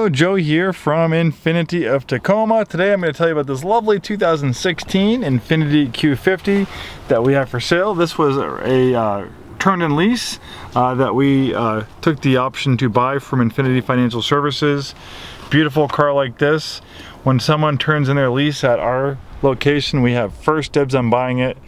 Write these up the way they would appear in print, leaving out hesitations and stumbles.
Hello, Joe here from Infiniti of Tacoma. Today I'm going to tell you about this lovely 2016 Infiniti Q50 that we have for sale. This was a turn-in lease that we took the option to buy from Infiniti Financial Services. Beautiful car like this. When someone turns in their lease at our location, we have first dibs on buying it.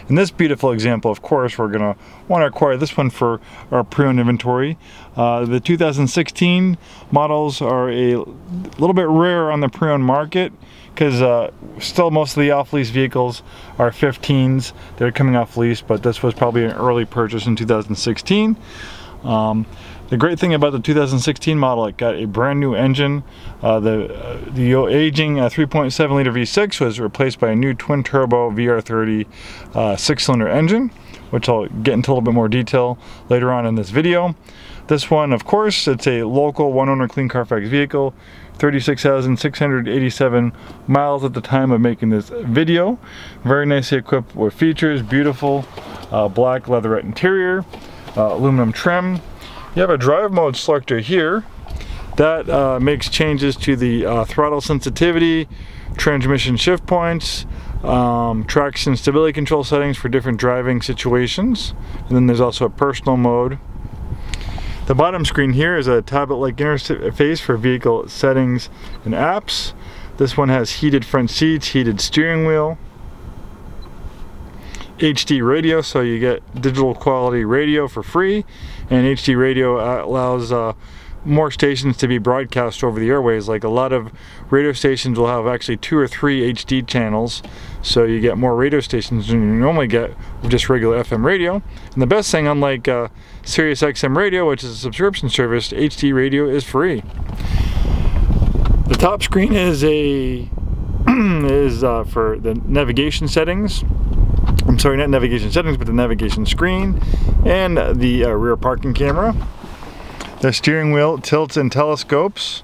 In this beautiful example, of course, we're going to want to acquire this one for our pre-owned inventory. The 2016 models are a little bit rare on the pre-owned market because still most of the off-lease vehicles are 15s. They're coming off lease, but this was probably an early purchase in 2016. The great thing about the 2016 model, it got a brand new engine. The aging 3.7 liter V6 was replaced by a new twin turbo VR30 6-cylinder engine, which I'll get into a little bit more detail later on in this video. This one, of course, it's a local one-owner clean Carfax vehicle, 36,687 miles at the time of making this video. Very nicely equipped with features, beautiful black leatherette interior, aluminum trim. You have a drive mode selector here that makes changes to the throttle sensitivity, transmission shift points, traction stability control settings for different driving situations. And then there's also a personal mode. The bottom screen here is a tablet-like interface for vehicle settings and apps. This one has heated front seats, heated steering wheel, HD radio, so you get digital quality radio for free, and HD radio allows more stations to be broadcast over the airways. Like a lot of radio stations will have actually 2 or 3 HD channels, so you get more radio stations than you normally get with just regular FM radio. And the best thing, unlike Sirius XM radio, which is a subscription service, HD radio is free. The top screen is for the navigation settings. I'm sorry, not navigation settings, but the navigation screen and the rear parking camera. The steering wheel tilts and telescopes.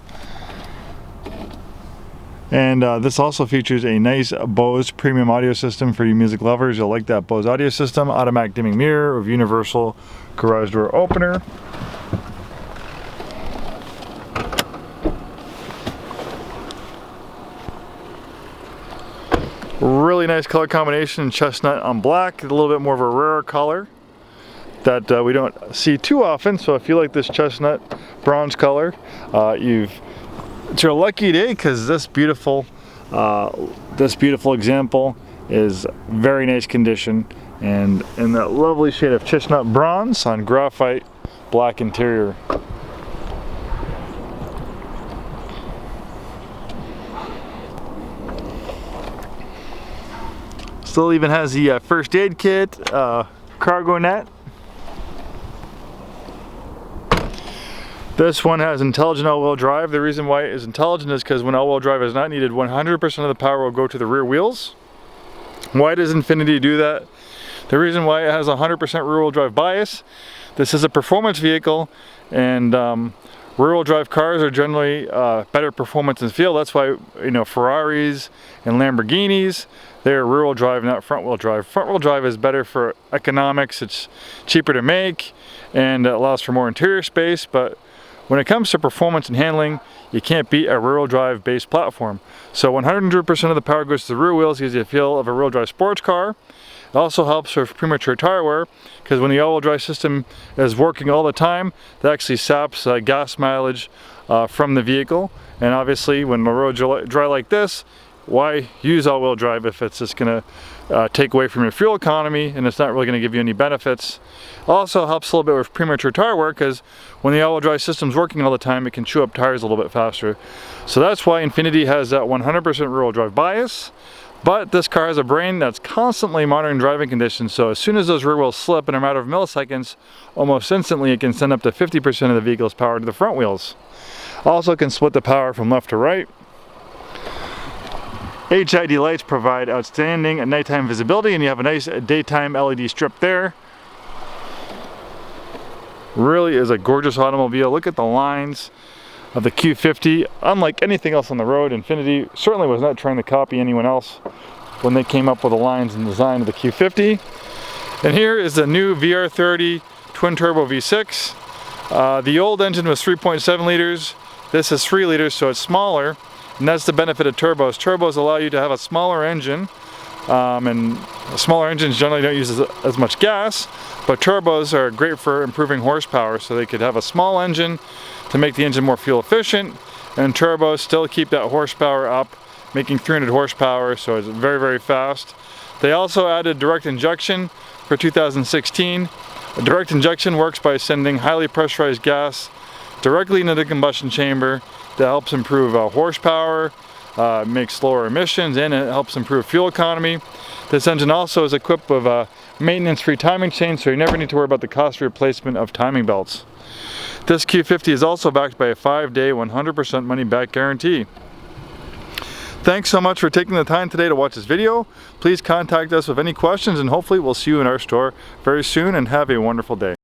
And this also features a nice Bose premium audio system for you music lovers. You'll like that Bose audio system. Automatic dimming mirror with universal garage door opener. Really nice color combination, chestnut on black, a little bit more of a rarer color that we don't see too often. So if you like this chestnut bronze color, it's your lucky day, because this beautiful example is very nice condition and in that lovely shade of chestnut bronze on graphite black interior. Still even has the first aid kit, cargo net. This one has intelligent all-wheel drive. The reason why it is intelligent is because when all-wheel drive is not needed, 100% of the power will go to the rear wheels. Why does Infiniti do that? The reason why it has 100% rear-wheel drive bias, this is a performance vehicle, and rear-wheel drive cars are generally better performance and feel. That's why, you know, Ferraris and Lamborghinis, they're rear-wheel drive, not front-wheel drive. Front-wheel drive is better for economics. It's cheaper to make and it allows for more interior space. But when it comes to performance and handling, you can't beat a rear-wheel drive based platform. So 100% of the power goes to the rear wheels, gives you a feel of a rear-wheel drive sports car. It also helps with premature tire wear, because when the all-wheel drive system is working all the time, that actually saps gas mileage from the vehicle. And obviously, when the roads are dry like this, why use all-wheel drive if it's just going to take away from your fuel economy and it's not really going to give you any benefits? Also helps a little bit with premature tire wear, because when the all-wheel drive system's working all the time, it can chew up tires a little bit faster. So that's why Infiniti has that 100% rear-wheel drive bias. But this car has a brain that's constantly monitoring driving conditions, so as soon as those rear wheels slip in a matter of milliseconds, almost instantly it can send up to 50% of the vehicle's power to the front wheels. Also can split the power from left to right. HID lights provide outstanding nighttime visibility, and you have a nice daytime LED strip there. Really is a gorgeous automobile. Look at the lines of the Q50. Unlike anything else on the road, Infiniti certainly was not trying to copy anyone else when they came up with the lines and design of the Q50. And here is the new VR30 twin turbo V6. The old engine was 3.7 liters. This is 3 liters, so it's smaller, and that's the benefit of turbos. Turbos allow you to have a smaller engine, and smaller engines generally don't use as much gas, but turbos are great for improving horsepower, so they could have a small engine to make the engine more fuel efficient, and turbos still keep that horsepower up, making 300 horsepower, so it's very, very fast. They also added direct injection for 2016. Direct injection works by sending highly pressurized gas directly into the combustion chamber that helps improve horsepower, makes lower emissions, and it helps improve fuel economy. This engine also is equipped with a maintenance-free timing chain, so you never need to worry about the cost replacement of timing belts. This Q50 is also backed by a 5-day, 100% money-back guarantee. Thanks so much for taking the time today to watch this video. Please contact us with any questions, and hopefully we'll see you in our store very soon, and have a wonderful day.